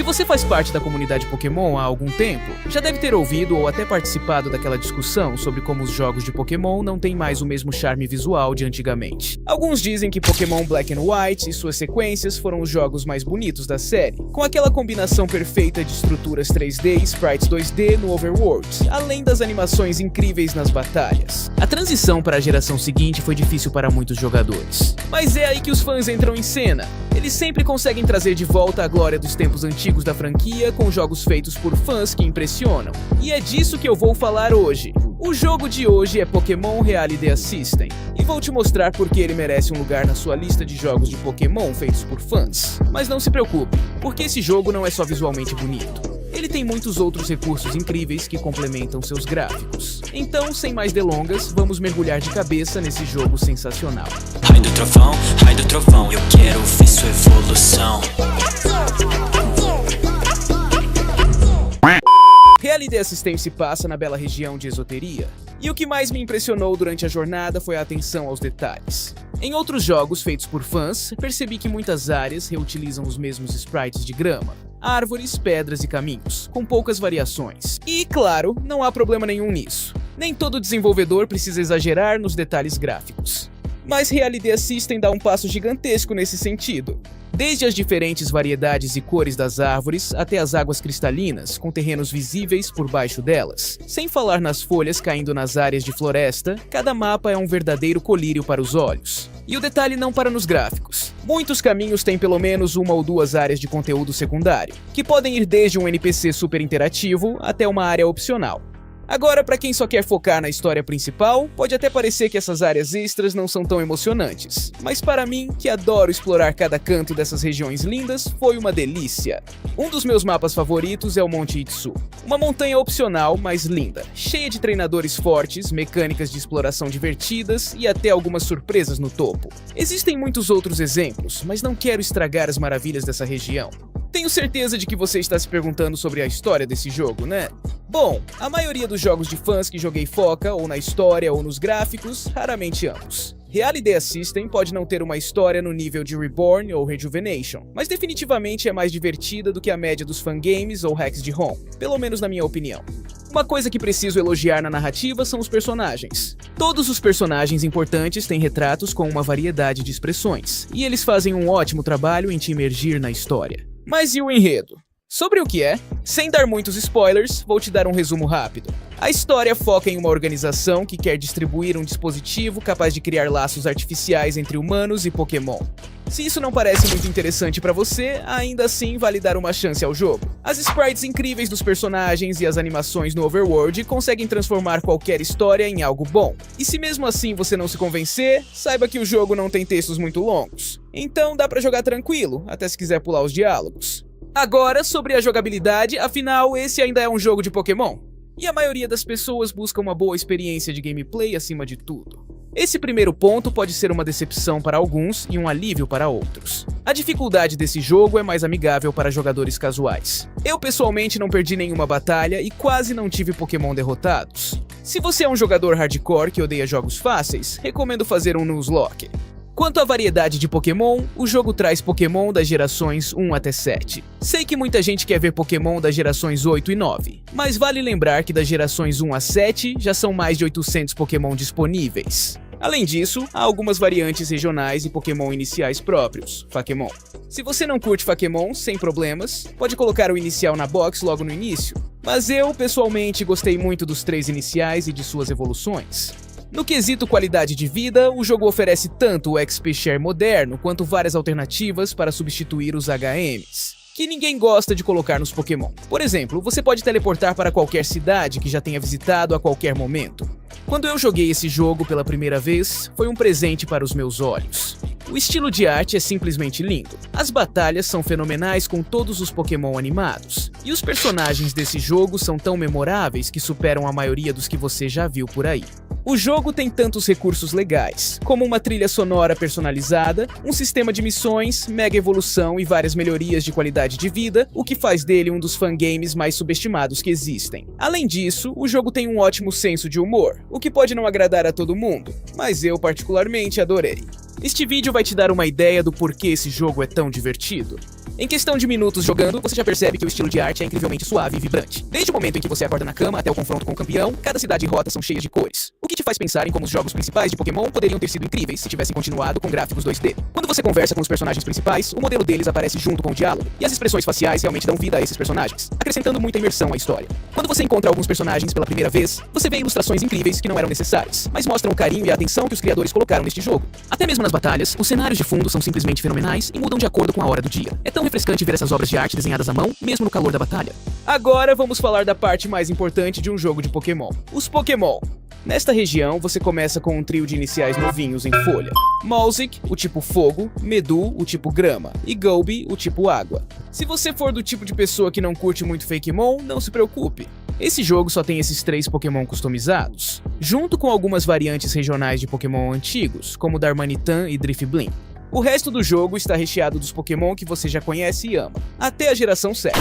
Se você faz parte da comunidade Pokémon há algum tempo, já deve ter ouvido ou até participado daquela discussão sobre como os jogos de Pokémon não têm mais o mesmo charme visual de antigamente. Alguns dizem que Pokémon Black and White e suas sequências foram os jogos mais bonitos da série, com aquela combinação perfeita de estruturas 3D e sprites 2D no overworld, além das animações incríveis nas batalhas. A transição para a geração seguinte foi difícil para muitos jogadores, mas é aí que os fãs entram em cena. Eles sempre conseguem trazer de volta a glória dos tempos antigos da franquia com jogos feitos por fãs que impressionam. E é disso que eu vou falar hoje. O jogo de hoje é Pokémon Reality Assistant, e vou te mostrar por que ele merece um lugar na sua lista de jogos de Pokémon feitos por fãs. Mas não se preocupe, porque esse jogo não é só visualmente bonito. Ele tem muitos outros recursos incríveis que complementam seus gráficos. Então, sem mais delongas, vamos mergulhar de cabeça nesse jogo sensacional. Raio do trovão, eu quero ver sua evolução. Reality Assistant se passa na bela região de Esoteria, e o que mais me impressionou durante a jornada foi a atenção aos detalhes. Em outros jogos feitos por fãs, percebi que muitas áreas reutilizam os mesmos sprites de grama, árvores, pedras e caminhos, com poucas variações. E, claro, não há problema nenhum nisso. Nem todo desenvolvedor precisa exagerar nos detalhes gráficos. Mas Reality Assistant dá um passo gigantesco nesse sentido. Desde as diferentes variedades e cores das árvores até as águas cristalinas, com terrenos visíveis por baixo delas. Sem falar nas folhas caindo nas áreas de floresta, cada mapa é um verdadeiro colírio para os olhos. E o detalhe não para nos gráficos. Muitos caminhos têm pelo menos uma ou duas áreas de conteúdo secundário, que podem ir desde um NPC super interativo até uma área opcional. Agora, para quem só quer focar na história principal, pode até parecer que essas áreas extras não são tão emocionantes. Mas para mim, que adoro explorar cada canto dessas regiões lindas, foi uma delícia. Um dos meus mapas favoritos é o Monte Itsu. Uma montanha opcional, mas linda, cheia de treinadores fortes, mecânicas de exploração divertidas e até algumas surpresas no topo. Existem muitos outros exemplos, mas não quero estragar as maravilhas dessa região. Tenho certeza de que você está se perguntando sobre a história desse jogo, né? Bom, a maioria dos jogos de fãs que joguei foca ou na história ou nos gráficos, raramente ambos. Reality Assistant pode não ter uma história no nível de Reborn ou Rejuvenation, mas definitivamente é mais divertida do que a média dos fangames ou hacks de ROM, pelo menos na minha opinião. Uma coisa que preciso elogiar na narrativa são os personagens. Todos os personagens importantes têm retratos com uma variedade de expressões, e eles fazem um ótimo trabalho em te imergir na história. Mas e o enredo? Sobre o que é? Sem dar muitos spoilers, vou te dar um resumo rápido. A história foca em uma organização que quer distribuir um dispositivo capaz de criar laços artificiais entre humanos e Pokémon. Se isso não parece muito interessante pra você, ainda assim vale dar uma chance ao jogo. As sprites incríveis dos personagens e as animações no overworld conseguem transformar qualquer história em algo bom. E se mesmo assim você não se convencer, saiba que o jogo não tem textos muito longos. Então dá pra jogar tranquilo, até se quiser pular os diálogos. Agora, sobre a jogabilidade, afinal, esse ainda é um jogo de Pokémon. E a maioria das pessoas busca uma boa experiência de gameplay acima de tudo. Esse primeiro ponto pode ser uma decepção para alguns e um alívio para outros. A dificuldade desse jogo é mais amigável para jogadores casuais. Eu pessoalmente não perdi nenhuma batalha e quase não tive Pokémon derrotados. Se você é um jogador hardcore que odeia jogos fáceis, recomendo fazer um Nuzlocke. Quanto à variedade de Pokémon, o jogo traz Pokémon das gerações 1 até 7. Sei que muita gente quer ver Pokémon das gerações 8 e 9, mas vale lembrar que das gerações 1 a 7 já são mais de 800 Pokémon disponíveis. Além disso, há algumas variantes regionais e Pokémon iniciais próprios, Fakemon. Se você não curte Fakemon, sem problemas, pode colocar o inicial na box logo no início, mas eu, pessoalmente, gostei muito dos 3 iniciais e de suas evoluções. No quesito qualidade de vida, o jogo oferece tanto o XP Share moderno quanto várias alternativas para substituir os HMs, que ninguém gosta de colocar nos Pokémon. Por exemplo, você pode teleportar para qualquer cidade que já tenha visitado a qualquer momento. Quando eu joguei esse jogo pela primeira vez, foi um presente para os meus olhos. O estilo de arte é simplesmente lindo. As batalhas são fenomenais com todos os Pokémon animados. E os personagens desse jogo são tão memoráveis que superam a maioria dos que você já viu por aí. O jogo tem tantos recursos legais, como uma trilha sonora personalizada, um sistema de missões, mega evolução e várias melhorias de qualidade de vida, o que faz dele um dos fangames mais subestimados que existem. Além disso, o jogo tem um ótimo senso de humor, o que pode não agradar a todo mundo, mas eu particularmente adorei. Este vídeo vai te dar uma ideia do porquê esse jogo é tão divertido. Em questão de minutos jogando, você já percebe que o estilo de arte é incrivelmente suave e vibrante. Desde o momento em que você acorda na cama até o confronto com o campeão, cada cidade e rota são cheias de cores. O que te faz pensar em como os jogos principais de Pokémon poderiam ter sido incríveis se tivessem continuado com gráficos 2D. Quando você conversa com os personagens principais, o modelo deles aparece junto com o diálogo, e as expressões faciais realmente dão vida a esses personagens, acrescentando muita imersão à história. Quando você encontra alguns personagens pela primeira vez, você vê ilustrações incríveis que não eram necessárias, mas mostram o carinho e a atenção que os criadores colocaram neste jogo. Até mesmo nas batalhas, os cenários de fundo são simplesmente fenomenais e mudam de acordo com a hora do dia. É tão refrescante ver essas obras de arte desenhadas à mão, mesmo no calor da batalha. Agora vamos falar da parte mais importante de um jogo de Pokémon: os Pokémon. Nesta região, você começa com um trio de iniciais novinhos em folha. Molzik, o tipo fogo, Medu, o tipo grama, e Gobi, o tipo água. Se você for do tipo de pessoa que não curte muito Fakemon, não se preocupe. Esse jogo só tem esses 3 Pokémon customizados, junto com algumas variantes regionais de Pokémon antigos, como Darmanitan e Drifblim. O resto do jogo está recheado dos Pokémon que você já conhece e ama, até a geração 7.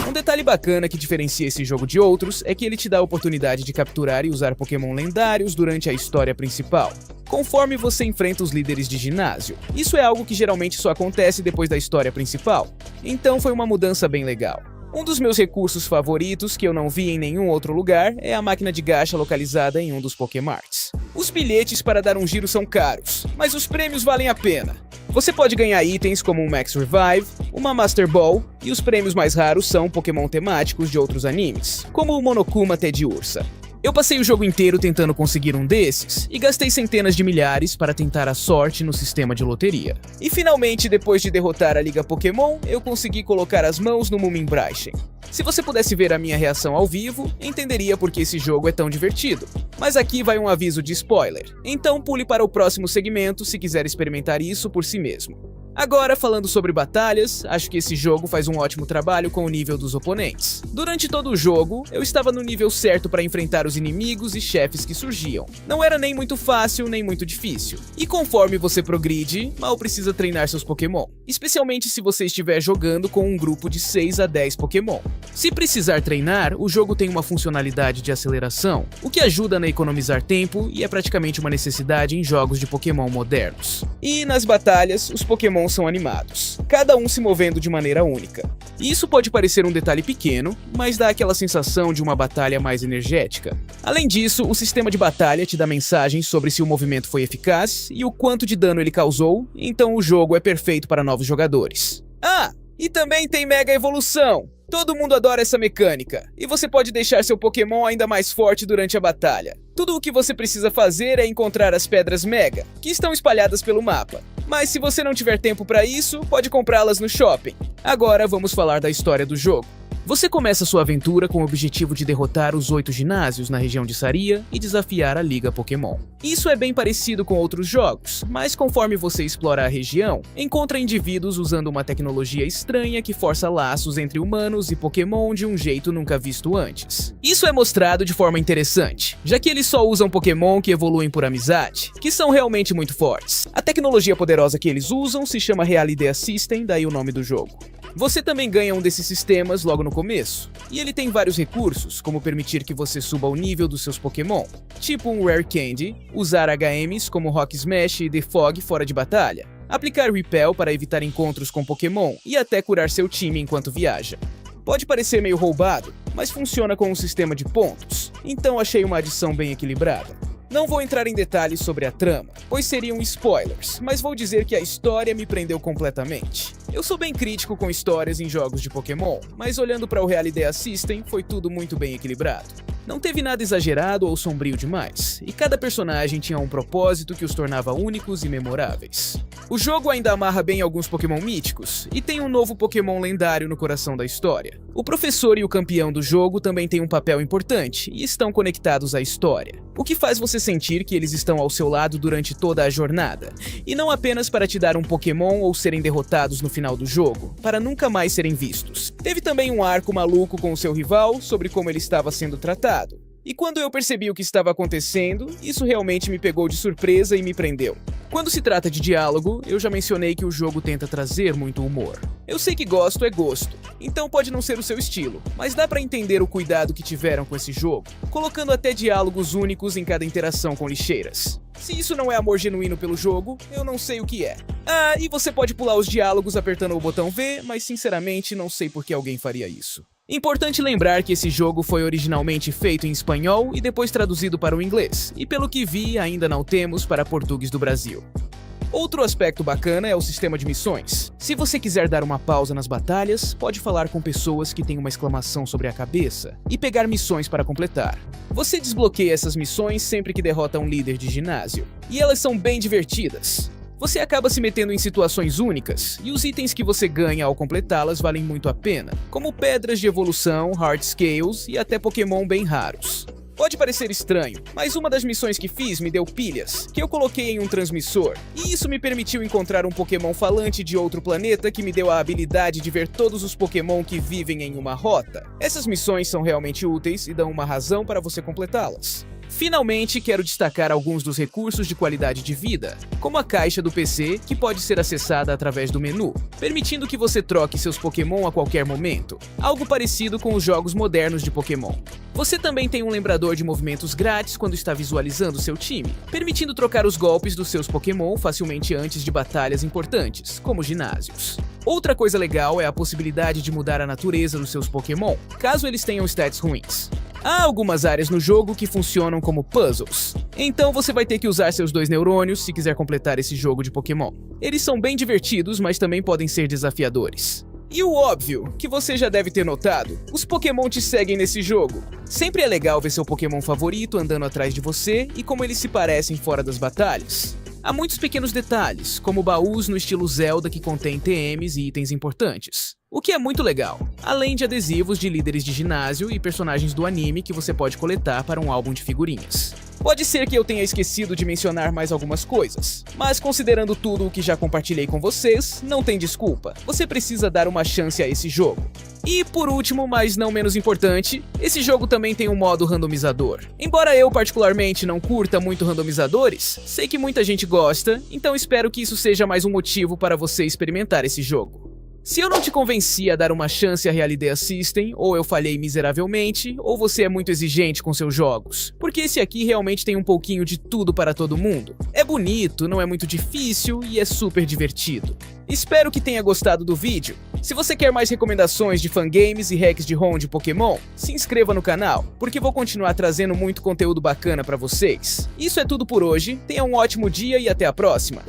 Um detalhe bacana que diferencia esse jogo de outros é que ele te dá a oportunidade de capturar e usar Pokémon lendários durante a história principal, conforme você enfrenta os líderes de ginásio. Isso é algo que geralmente só acontece depois da história principal, então foi uma mudança bem legal. Um dos meus recursos favoritos que eu não vi em nenhum outro lugar é a máquina de gacha localizada em um dos Pokémarts. Os bilhetes para dar um giro são caros, mas os prêmios valem a pena. Você pode ganhar itens como um Max Revive, uma Master Ball, e os prêmios mais raros são Pokémon temáticos de outros animes, como o Monokuma Teddiursa. Eu passei o jogo inteiro tentando conseguir um desses, e gastei centenas de milhares para tentar a sorte no sistema de loteria. E finalmente, depois de derrotar a Liga Pokémon, eu consegui colocar as mãos no Moominbrachen. Se você pudesse ver a minha reação ao vivo, entenderia por que esse jogo é tão divertido. Mas aqui vai um aviso de spoiler, então pule para o próximo segmento se quiser experimentar isso por si mesmo. Agora, falando sobre batalhas, acho que esse jogo faz um ótimo trabalho com o nível dos oponentes. Durante todo o jogo, eu estava no nível certo para enfrentar os inimigos e chefes que surgiam. Não era nem muito fácil, nem muito difícil. E conforme você progride, mal precisa treinar seus Pokémon, especialmente se você estiver jogando com um grupo de 6 a 10 Pokémon. Se precisar treinar, o jogo tem uma funcionalidade de aceleração, o que ajuda a economizar tempo e é praticamente uma necessidade em jogos de Pokémon modernos. E nas batalhas, os Pokémon são animados, cada um se movendo de maneira única. E isso pode parecer um detalhe pequeno, mas dá aquela sensação de uma batalha mais energética. Além disso, o sistema de batalha te dá mensagens sobre se o movimento foi eficaz e o quanto de dano ele causou, então o jogo é perfeito para novos jogadores. Ah, e também tem Mega Evolução! Todo mundo adora essa mecânica, e você pode deixar seu Pokémon ainda mais forte durante a batalha. Tudo o que você precisa fazer é encontrar as pedras Mega, que estão espalhadas pelo mapa. Mas se você não tiver tempo para isso, pode comprá-las no shopping. Agora vamos falar da história do jogo. Você começa sua aventura com o objetivo de derrotar os 8 ginásios na região de Saria e desafiar a Liga Pokémon. Isso é bem parecido com outros jogos, mas conforme você explora a região, encontra indivíduos usando uma tecnologia estranha que força laços entre humanos e Pokémon de um jeito nunca visto antes. Isso é mostrado de forma interessante, já que eles só usam Pokémon que evoluem por amizade, que são realmente muito fortes. A tecnologia poderosa que eles usam se chama Realidea System, daí o nome do jogo. Você também ganha um desses sistemas logo no começo, e ele tem vários recursos, como permitir que você suba o nível dos seus Pokémon, tipo um Rare Candy, usar HMs como Rock Smash e The Fog fora de batalha, aplicar Repel para evitar encontros com Pokémon e até curar seu time enquanto viaja. Pode parecer meio roubado, mas funciona com um sistema de pontos, então achei uma adição bem equilibrada. Não vou entrar em detalhes sobre a trama, pois seriam spoilers, mas vou dizer que a história me prendeu completamente. Eu sou bem crítico com histórias em jogos de Pokémon, mas olhando para o Realidea System, foi tudo muito bem equilibrado. Não teve nada exagerado ou sombrio demais, e cada personagem tinha um propósito que os tornava únicos e memoráveis. O jogo ainda amarra bem alguns Pokémon míticos, e tem um novo Pokémon lendário no coração da história. O professor e o campeão do jogo também têm um papel importante, e estão conectados à história, o que faz você sentir que eles estão ao seu lado durante toda a jornada, e não apenas para te dar um Pokémon ou serem derrotados no final do jogo, para nunca mais serem vistos. Teve também um arco maluco com o seu rival sobre como ele estava sendo tratado. E quando eu percebi o que estava acontecendo, isso realmente me pegou de surpresa e me prendeu. Quando se trata de diálogo, eu já mencionei que o jogo tenta trazer muito humor. Eu sei que gosto é gosto, então pode não ser o seu estilo, mas dá pra entender o cuidado que tiveram com esse jogo, colocando até diálogos únicos em cada interação com lixeiras. Se isso não é amor genuíno pelo jogo, eu não sei o que é. Ah, e você pode pular os diálogos apertando o botão V, mas sinceramente não sei por que alguém faria isso. Importante lembrar que esse jogo foi originalmente feito em espanhol e depois traduzido para o inglês, e pelo que vi ainda não temos para português do Brasil. Outro aspecto bacana é o sistema de missões. Se você quiser dar uma pausa nas batalhas, pode falar com pessoas que têm uma exclamação sobre a cabeça e pegar missões para completar. Você desbloqueia essas missões sempre que derrota um líder de ginásio, e elas são bem divertidas. Você acaba se metendo em situações únicas, e os itens que você ganha ao completá-las valem muito a pena, como pedras de evolução, hard scales e até Pokémon bem raros. Pode parecer estranho, mas uma das missões que fiz me deu pilhas, que eu coloquei em um transmissor, e isso me permitiu encontrar um Pokémon falante de outro planeta que me deu a habilidade de ver todos os Pokémon que vivem em uma rota. Essas missões são realmente úteis e dão uma razão para você completá-las. Finalmente, quero destacar alguns dos recursos de qualidade de vida, como a caixa do PC, que pode ser acessada através do menu, permitindo que você troque seus Pokémon a qualquer momento, algo parecido com os jogos modernos de Pokémon. Você também tem um lembrador de movimentos grátis quando está visualizando seu time, permitindo trocar os golpes dos seus Pokémon facilmente antes de batalhas importantes, como ginásios. Outra coisa legal é a possibilidade de mudar a natureza dos seus Pokémon, caso eles tenham stats ruins. Há algumas áreas no jogo que funcionam como puzzles, então você vai ter que usar seus 2 neurônios se quiser completar esse jogo de Pokémon. Eles são bem divertidos, mas também podem ser desafiadores. E o óbvio, que você já deve ter notado, os Pokémon te seguem nesse jogo. Sempre é legal ver seu Pokémon favorito andando atrás de você e como eles se parecem fora das batalhas. Há muitos pequenos detalhes, como baús no estilo Zelda que contém TMs e itens importantes, o que é muito legal, além de adesivos de líderes de ginásio e personagens do anime que você pode coletar para um álbum de figurinhas. Pode ser que eu tenha esquecido de mencionar mais algumas coisas, mas considerando tudo o que já compartilhei com vocês, não tem desculpa, você precisa dar uma chance a esse jogo. E por último, mas não menos importante, esse jogo também tem um modo randomizador. Embora eu particularmente não curta muito randomizadores, sei que muita gente gosta, então espero que isso seja mais um motivo para você experimentar esse jogo. Se eu não te convenci a dar uma chance à Realidea System, ou eu falhei miseravelmente, ou você é muito exigente com seus jogos, porque esse aqui realmente tem um pouquinho de tudo para todo mundo. É bonito, não é muito difícil e é super divertido. Espero que tenha gostado do vídeo. Se você quer mais recomendações de fangames e hacks de ROM de Pokémon, se inscreva no canal, porque vou continuar trazendo muito conteúdo bacana para vocês. Isso é tudo por hoje, tenha um ótimo dia e até a próxima!